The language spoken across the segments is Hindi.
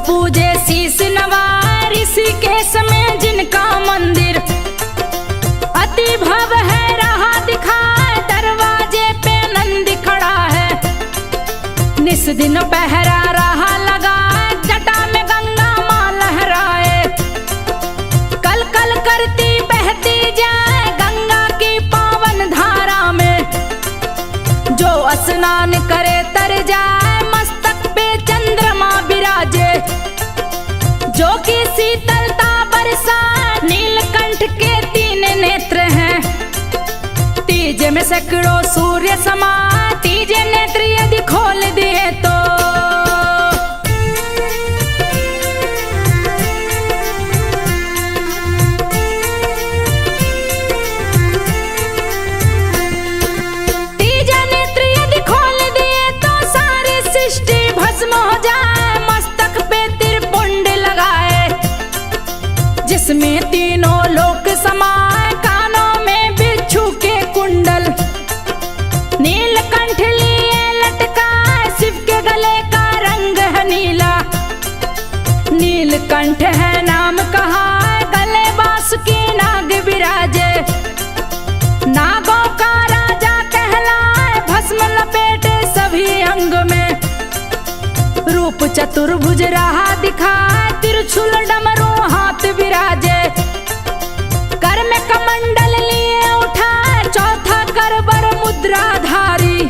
पूजे शीश नवाए ऋषिकेश में जिनका मंदिर अति भव है रहा दिखाए, दरवाजे पे नंदी खड़ा है। निस दिन पहरा रहा लगाए, जटा में गंगा माँ लहराए। कल कल करती बहती जाए गंगा की पावन धारा में, जो स्नान करे तर जाए मस्तक पे चंद्रमा विराजे। जो कि शीतलता बरसाए, नीलकंठ के 3 नेत्र हैं। तीजे में सैकड़ों सूर्य समाए, तीजे नेत्र यदि खोल दिए तो तीजे नेत्र यदि खोल दिए तो सारी सृष्टि भस्म हो जाए। मस्तक पे त्रिपुंड लगाए, जिसमें तीनों लोक समाए। कानों में बिच्छू के कुंडल, नीलकंठ लिए लटका, शिव के गले का रंग है नीला। नीलकंठ है नाम कहा, गले बासुकी नाग विराजे। नागों का राजा कहलाए, भस्म लपेटे सभी अंग में। रूप चतुर्भुज रहा दिखाए, त्रिशूल डमरू हाथ विराजे। कर में कमंडल लिए उठा, चौथा कर बर मुद्राधारी।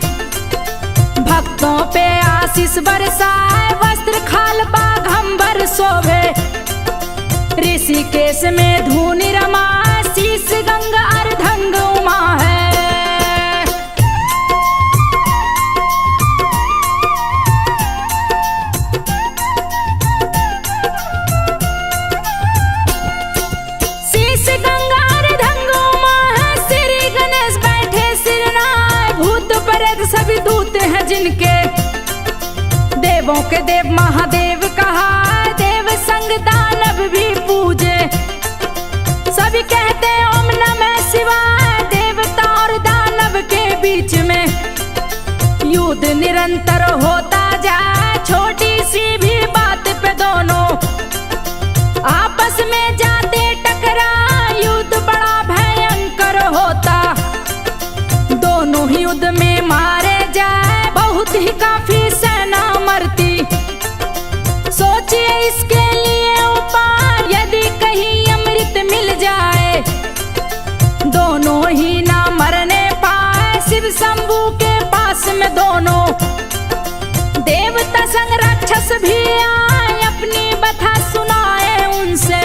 भक्तों पे आशीष बरसाए, वस्त्र खाल बाघंबर शोभे। ऋषिकेश में धूनि रमाए, शीश गंगा अर्धंग उमा है। शीश गंगा अर्धंग उमा है, श्री गणेश बैठे सिरनाए। भूत प्रेत सभी दूत हैं जिनके, देवों के देव महादेव कहा। देव संग दानव भी पूजे, सभी कहते ओम नमः शिवाय। देवता और दानव के बीच में युद्ध निरंतर होता जाए। छोटी सी भी बात पे दोनों आपस में जाते टकरा, युद्ध बड़ा भयंकर होता। दोनों ही युद्ध में मारे जाए, बहुत ही काफी सेना मरती। सोचिए इसके लिए उपाय, यदि कहीं अमृत मिल जाए। दोनों ही ना मरने पाए, शिव शंभू के पास में दोनों। देवता संग राक्षस भी आए, अपनी बथा सुनाए उनसे।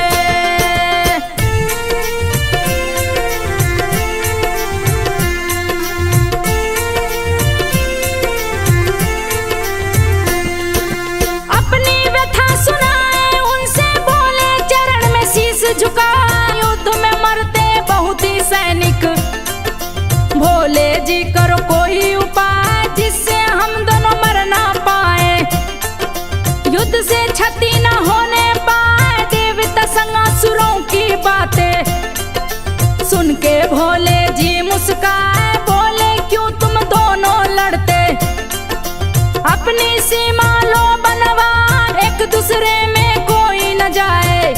अपनी व्यथा सुनाए उनसे, बोले चरण में शीश झुका। युद्ध में मरते बहुत ही सैनिक, भोले जी करो कोई उपाय, जिससे हम दोनों मर ना पाए। युद्ध से क्षति न होने पाए, देवता संग असुरों की बातें सुन के भोले जी मुस्काए। बोले क्यों तुम दोनों लड़ते, अपनी सीमा लो बनवा। एक दूसरे में कोई न जाए,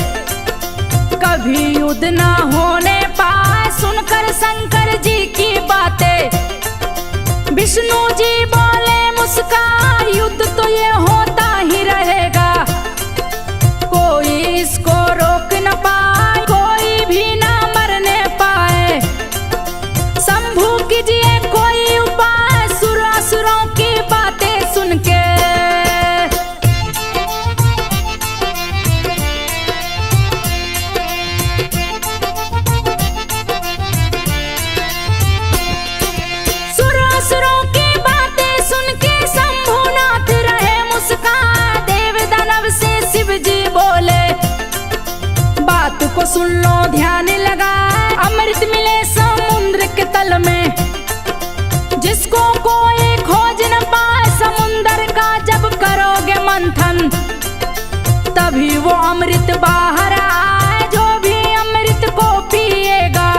कभी युद्ध न होने पाए। सुनकर शंकर जी की बातें विष्णु जी बोले मुस्कान, युद्ध तो ये होता ही रहेगा। कोई इसको रोक न पाए, कोई भी ना मरने पाए। शंभू कीजिए कोई उपाय, सुरासुरों की बातें सुन के। सुरासुरों की बातें सुन के शंभूनाथ रहे मुस्कान। देव दानव से शिव जी बोले, बात को सुन लो ध्यान लगा। अमृत मिले समुद्र के तल में, जिसको कोई खोज न पाए। समुद्र का जब करोगे मंथन, तभी वो अमृत बाहर आए। जो भी अमृत को पिएगा,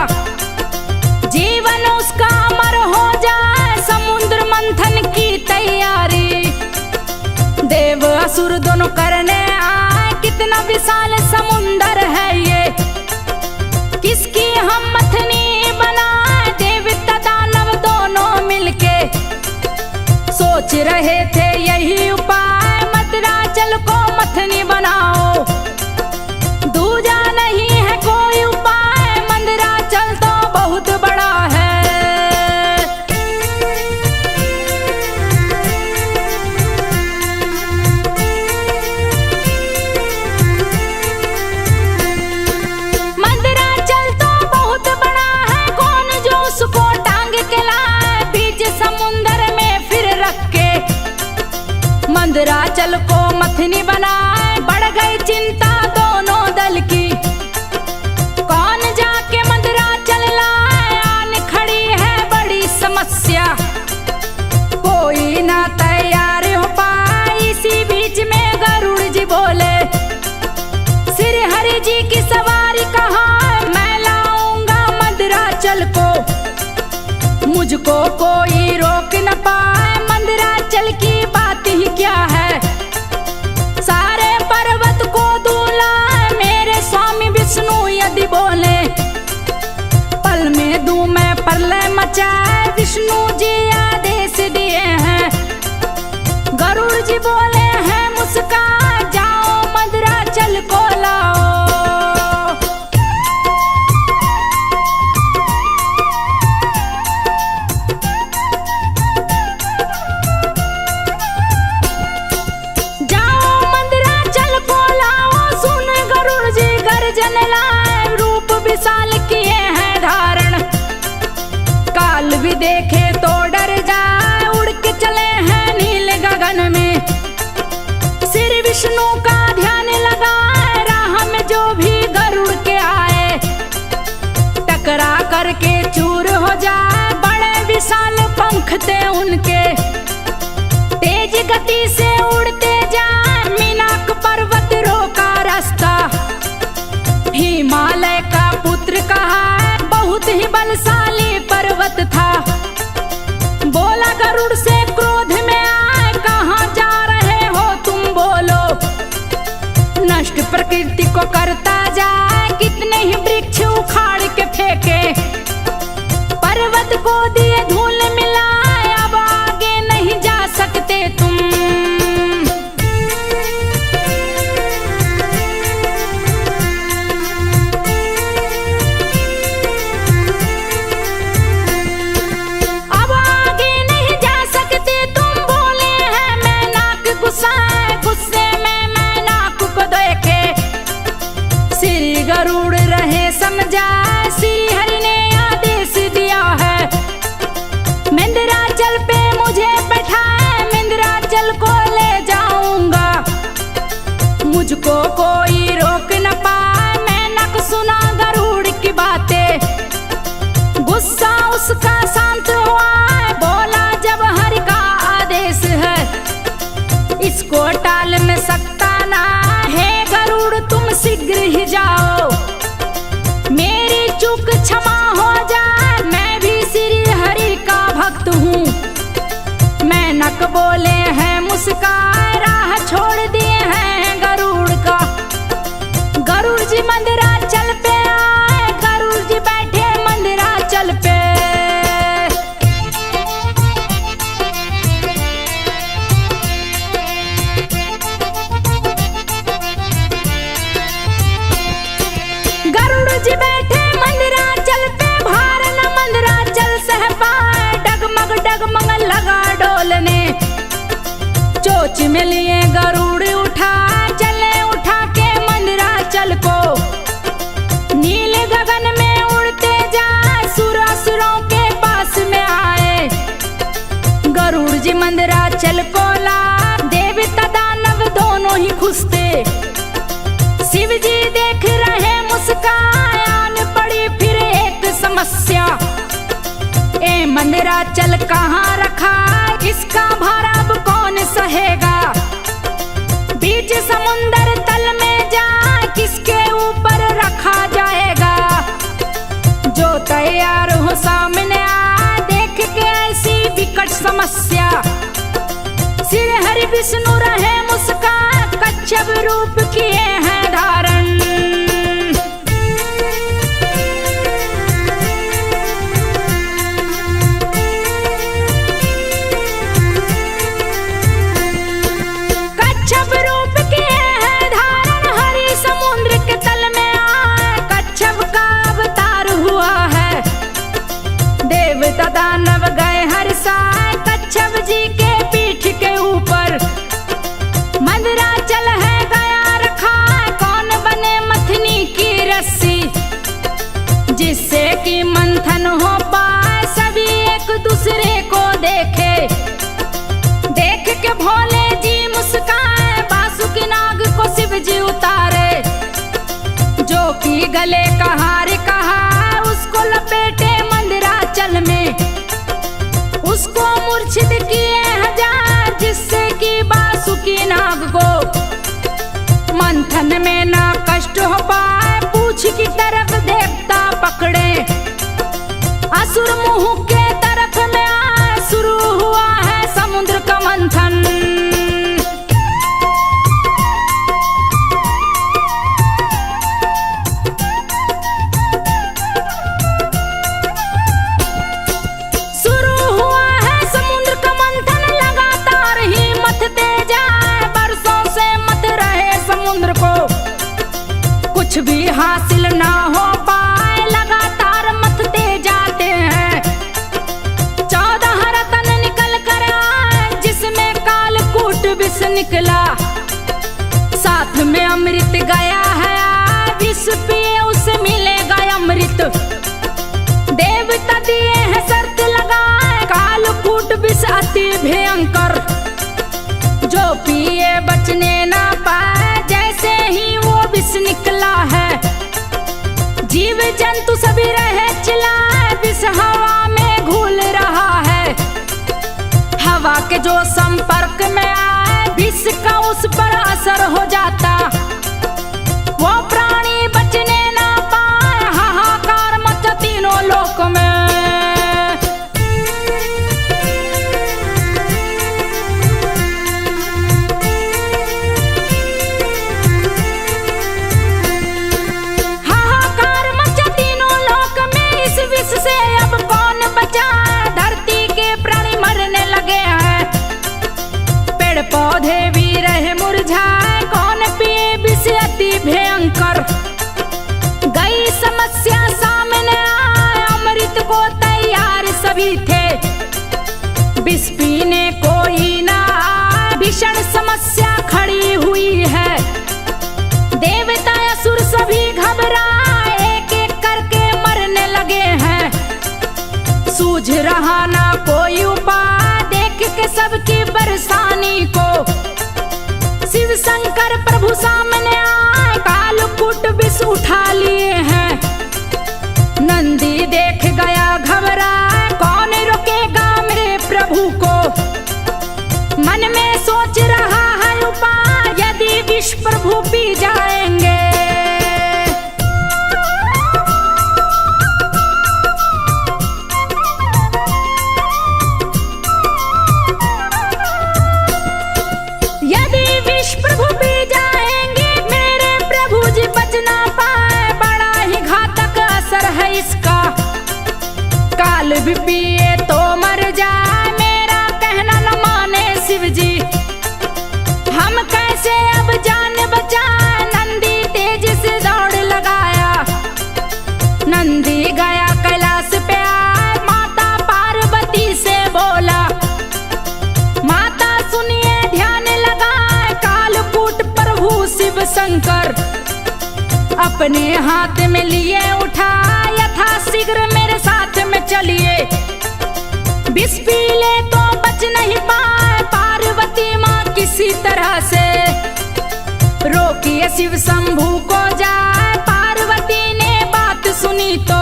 जीवन उसका अमर हो जाए। समुद्र मंथन की तैयारी देव असुर दोनों करने आए। विशाल समुंदर है ये, किसकी हम मथनी बनाए देवता दानव दोनों मिलके। सोच रहे थे यही उपाय मंदराचल को मथनी बनाओ, दूजा नहीं है कोई उपाय, मंदराचल तो बहुत बड़ा है। मंदराचल तो बहुत बड़ा है, कौन जो उसको टांग के लाए बीच समुंदर में फिर रख के। मंदराचल को मथनी बनाए, बढ़ गई चिंता दोनों दल की, कौन जाके मंदराचल लाए, आन खड़ी है बड़ी समस्या, कोई ना तैयार हो पाए। इसी बीच में गरुड़ जी बोले, श्री हरि जी की सवारी कहाँ, मैं लाऊंगा मंदराचल को, मुझको कोई रोक न पाए। मंदराचल की बात ही क्या है, सारे पर्वत को दूला मेरे स्वामी विष्णु यदि बोले, पल में दूं मैं प्रलय मचाए, विष्णु जी आदेश दिए हैं। गरुड़ जी बोले हैं मुस्कान, जाओ मंदराचल को लाओ। रूप विशाल किए हैं धारण, काल भी देखे तो डर जाए, उड़ के चले हैं नील गगन में। श्री विष्णु का ध्यान लगाए, राह में जो भी गरुड़ के आए, टकरा करके चूर हो जाए। बड़े विशाल पंख थे उनके, तेज गति से उड़ते जाए, मीनाक पर्वत रोका रास्ता। हिमालय का पुत्र कहा, बहुत ही बलशाली पर्वत था। बोला गरुड़ से क्रोध में आए, कहाँ जा रहे हो तुम बोलो, नष्ट प्रकृति को करता जाए, कितने ही वृक्ष उखाड़ के फेंके, पर्वत को दिए धूल मिलाए, अब आगे नहीं जा सकते तुम। गुस्से में मैं नाक को देखे, श्री गरुड़ रहे समझाए, श्री हरि ने आदेश दिया है, मंदराचल पे मुझे बैठाए, मंदराचल को ले जाऊंगा, मुझको कोई रोक न पाए। मैं नक सुना गरुड़ की बातें, गुस्सा उसका शांत हुआ, बोला जब हरि का आदेश है, इसको टाल में सकता ना है। गरुड़ तुम शीघ्र ही जाओ, मेरी चूक क्षमा हो जाए, मैं भी श्री हरि का भक्त हूँ। मैनक बोले हैं मुस्कान, राह छोड़ दिए हैं गरुड़ का। गरुड़ जी मंदराचल पे आए, गरुड़ जी बैठे मंदराचल पे। जी बैठे मंदराचल पे, भार न मंदराचल सह पाए, डगमग डगमग लगा डोलने, चोच में लिए गरुड़ उठा, चले उठा के मंदराचल को, नील गगन में उड़ते जाए, सुरासुरों के पास में आए। गरुड़ जी मंदराचल को ला, देवता दानव दोनों ही खुश थे, शिव जी देख रहे मुस्कान, पड़ी फिर एक समस्या, ए मंदराचल कहाँ रखा, इसका भार अब कौन सहेगा। बीच समुंदर तल में जा, किसके ऊपर रखा जाएगा, जो तैयार हो सामने आ, देख के ऐसी विकट समस्या। श्री हरि विष्णु रहे मुस्कान, कच्छप रूप किए हैं धारण, हो पाए, पूछ की तरफ देवता पकड़े, असुर मुंह के तरफ में आए, शुरू हुआ है समुद्र का मंथन। शुरू हुआ है समुद्र का मंथन, लगातार ही मथते जाए, बरसों से मथ रहे समुद्र को, कुछ भी हासिल ना हो पाए, लगातार मथते जाते हैं। 14 रतन निकल कर आए, जिसमें कालकूट विष निकला, साथ में अमृत गया है, विष पिए उसे मिलेगा अमृत। देवता दिए हैं शर्त लगाए, कालकूट विष अति भयंकर, जो पिए बचने ना पाए, जैसे ही वो विष निकला है, जीव जंतु सभी रहे चिल्लाए, विष हवा में घुल रहा है। हवा के जो संपर्क में आए, विष का उस पर असर हो जाता, वो प्राणी बचने ना पाए, हाहाकार मचा तीनों लोक में। हाहाकार मचा तीनों लोक में, इस विष से अब कौन बचा, धरती के प्राणी मरने लगे हैं, पेड़ पौधे भी रहे मुरझाए, कौन पिए विष अति भयंकर। गई समस्या सामने आए, अमृत को तैयार सभी थे, विष पीने कोई ना आए, भीषण समस्या खड़ी हुई है। देवता असुर सभी घबराए, एक एक करके मरने लगे हैं, सूझ रहा ना कोई उपाय, देख के सबकी परेशानी को, शिव शंकर प्रभु सामने आए, कालकूट विष उठा लिए हैं। नंदी देख गया घबराए, कौन रोकेगा मेरे प्रभु को, मन में सोच रहा है उपाय, यदि विष प्रभु पी जाएंगे। यदि विष प्रभु पी जाएंगे, मेरे प्रभु जी बच ना पाए, बड़ा ही घातक असर है इसका, काल भी पिए तो मर जाए, मेरा कहना न माने शिव जी, हम कैसे अब जान बचाए। नंदी तेज से दौड़ लगाया, नंदी गया कैलाश पे आए, माता पार्वती से बोला, माता सुनिए ध्यान लगाए, कालकूट प्रभु शिव शंकर अपने हाथ में लिए उठा, यथा शीघ्र मेरे साथ में चलिए, विष पी ले तो बच नहीं पाए, पार्वती माँ किसी तरह से रोकिए शिव शंभू को जाए। पार्वती ने बात सुनी तो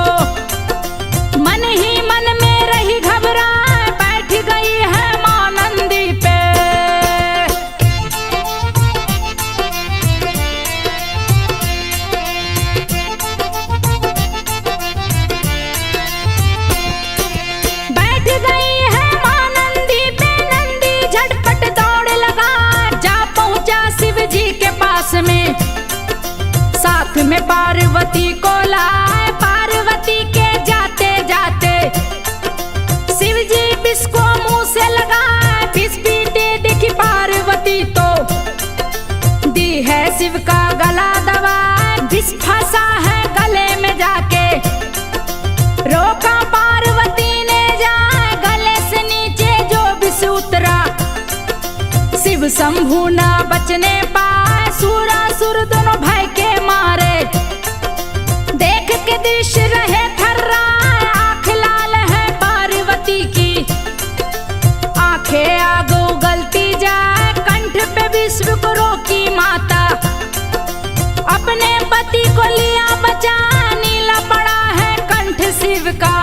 मन ही मन में रही घबराए, बैठ गई है माँ नंदी पे। बैठ गई है माँ नंदी पे, नंदी झटपट दौड़ लगा, जा पहुंचा शिव जी के पास में, साथ में पार्वती को लाए। पार्वती के जाते जाते शिव जी विष को मुंह से लगाए, विष पीते देखी पार्वती तो दी है शिव का गला दबाए, विष फंसा है गले में जाके, रोका पार्वती ने जाए, गले से नीचे जो विष उतरा, शिव शंभू ना बचने पाए, सुरासुर दोनों भय के मारे, देख के दृश्य रहे थर्रा, आंख लाल है पार्वती की, आंखें आग उगलती जाए, कंठ पे विश्व को रोकी माता, अपने पति को लिया बचा, नीला पड़ा है कंठ शिव का।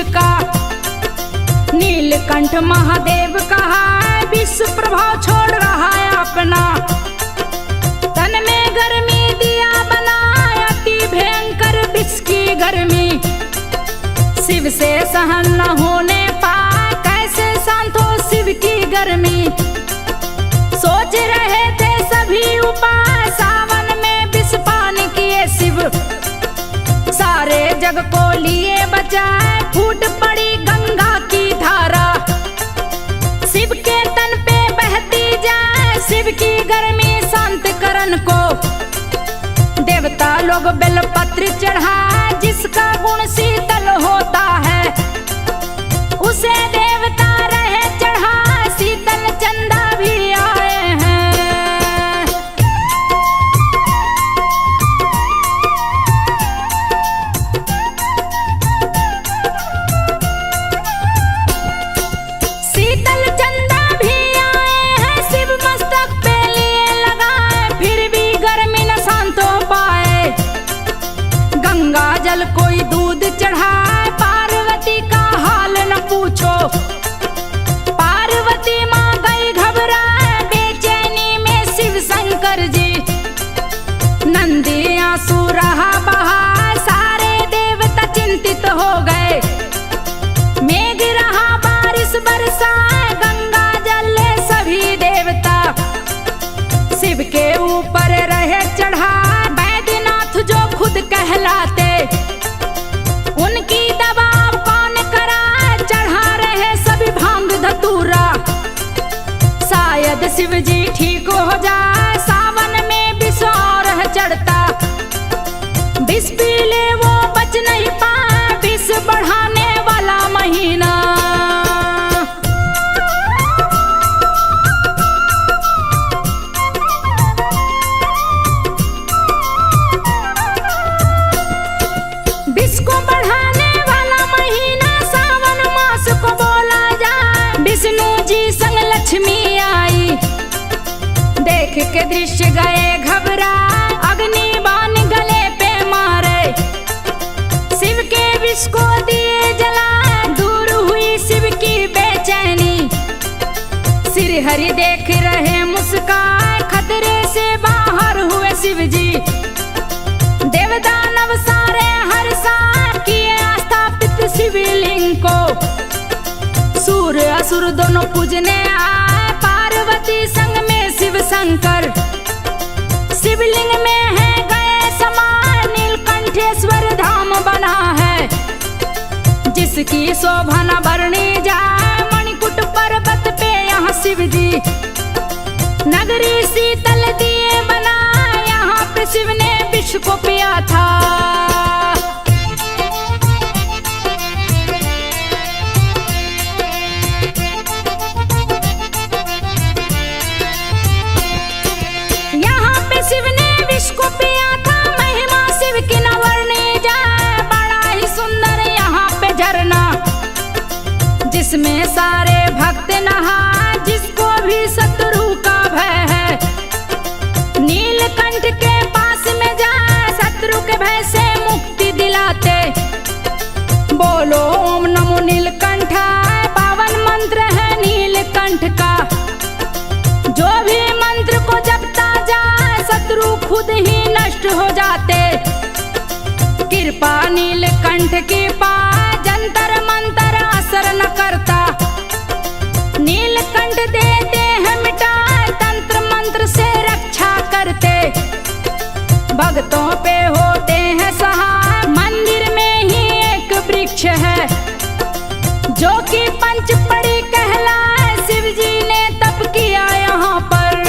का। नीलकंठ महादेव कहा विश्व प्रभाव छोड़ रहा है अपना, तन में गर्मी दिया बनाया अति भयंकर विष की गर्मी। शिव से सहन न होने पाए कैसे शांत हो शिव की गर्मी। सोच रहे थे सभी उपाय सावन में विष पान किए शिव, सारे जग को लिए बचाए फूट पड़ी गंगा की धारा। शिव के तन पे बहती जाए शिव की गर्मी शांत करन को। देवता लोग बेलपत्र चढ़ाए जिसका गुण शीतल होता है, उसे देवता रहे चढ़ा शीतल चंदा भी आए हैं। शीतल चंदा भी आए हैं शिव मस्तक पे लिए लगाए, फिर भी गर्मी न शांत हो पाए। गंगा जल कोई दूध चढ़ाए पार्वती का हाल न पूछो। पार्वती माँ गई घबराए बेचैनी में शिव शंकर जी। नंदी आंसू रहा बहा सारे देवता चिंतित हो गए। मेघ रहा बारिश बरसाए गंगा जल ले सभी देवता। शिव के ऊपर रहे चढ़ा बैद्यनाथ जो खुद कहलाते, उनकी दबाव कौन कराए चढ़ा रहे सभी भांग धतूरा। शायद शिव जी ठीक हो जाए सावन में विष और चढ़ता। विष पी ले वो बच नहीं पाए विष बढ़ाने वाला महीना। विष को बढ़ाने वाला महीना सावन मास को बोला जाए। विष्णु जी संग लक्ष्मी आई, देख के दृश्य गए घबरा अग्नि बाण गले पे मारे। शिव के विष को दिए जला दूर हुई शिव की बेचैनी। सिर हरि देख रहे मुस्काए खतरे से बाहर हुए शिव जी। देवदानव सारे हर साल किए स्थापित शिवलिंग को। सूर्य असुर दोनों पूजने आए पार्वती संग में शिव शंकर। शिवलिंग में है गए समान नीलकंठेश्वर धाम बना है, जिसकी शोभा न बरनी जाए। मणिकूट पर्वत पे यहाँ शिव जी नगरी शीतल दिए बना, यहाँ पे शिव ने विष को पिया था। यहाँ पे शिव ने विष को पिया था, महिमा शिव की न वर्णी जाए। बड़ा ही सुंदर यहाँ पे झरना, जिसमें सारे भक्त नहा, जिसको भी शत्रु का भय है। नीलकंठ के पास में जाए शत्रु के भय से मुक्ति दिलाते। बोलो ओम नमो नीलकंठाय, पावन मंत्र है नीलकंठ का। जो भी मंत्र को जपता जाए शत्रु खुद ही नष्ट हो जाते। कृपा नीलकंठ की पाए जंतर मंतर असर न करता। नीलकंठ देते हैं मिटाए तंत्र मंत्र से रक्षा करते। भक्तों पे होते हैं सहाय, मंदिर में ही एक वृक्ष है जो कि पंचपड़ी कहलाए। शिव जी ने तप किया यहाँ पर।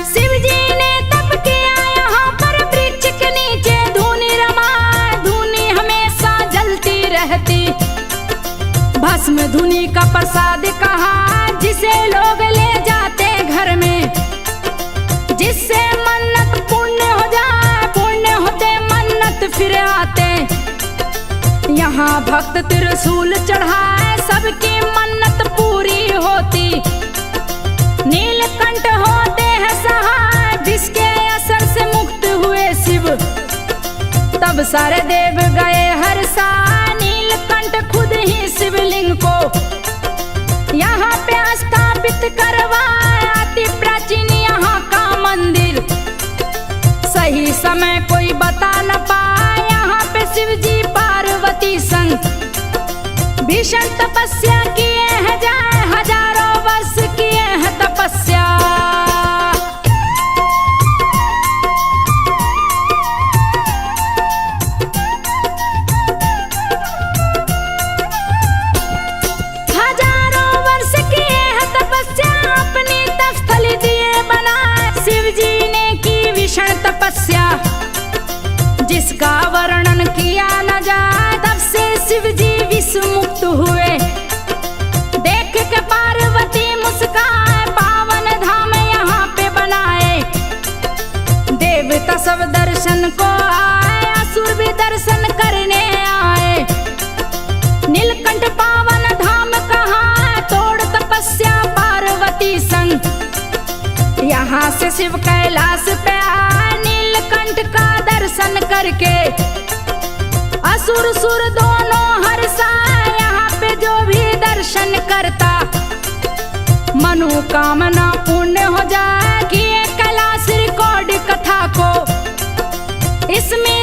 शिव जी ने तप किया यहाँ पर वृक्ष के नीचे। धूनी रमा धूनी हमेशा जलती रहती। भस्म धुनी का प्रसाद कहा, जिसे लोग ले जाते घर में। जिससे मन्नत पुण्य हो जाए, पुण्य होते मन्नत फिर आते। यहाँ भक्त त्रिशूल चढ़ाए, सबकी मन्नत पूरी होती। सब सारे देव गए हर्षा, नीलकंठ खुद ही शिवलिंग को यहाँ पे स्थापित करवाया। अति प्राचीन यहाँ का मंदिर, सही समय कोई बता न पाया। यहाँ पे शिव जी पार्वती संग भीषण तपस्या किए हैं, जाए हजारों वर्ष किए हैं तपस्या। हजारों वर्ष किए हैं तपस्या, अपनी तपस्थली दिए बनाए। शिव जी ने की भीषण तपस्या, जिसका वर्णन किया न जाए। तब से शिव जी विष मुक्त हुए, देख के पार्वती मुस्काए। पावन धाम यहाँ पे बनाए, देवता सब दर्शन को आए, असुर भी दर्शन करने आए। नीलकंठ पावन धाम कहाँ, तोड़ तपस्या पार्वती संग। यहाँ से शिव कैलाश पे आए, नीलकंठ का दर्शन करके असुर सुर दोनों हर्षा। यहाँ पे जो भी दर्शन करता, मनोकामना पूर्ण हो जाए। कि कैलाश रिकॉर्ड कथा को इसमें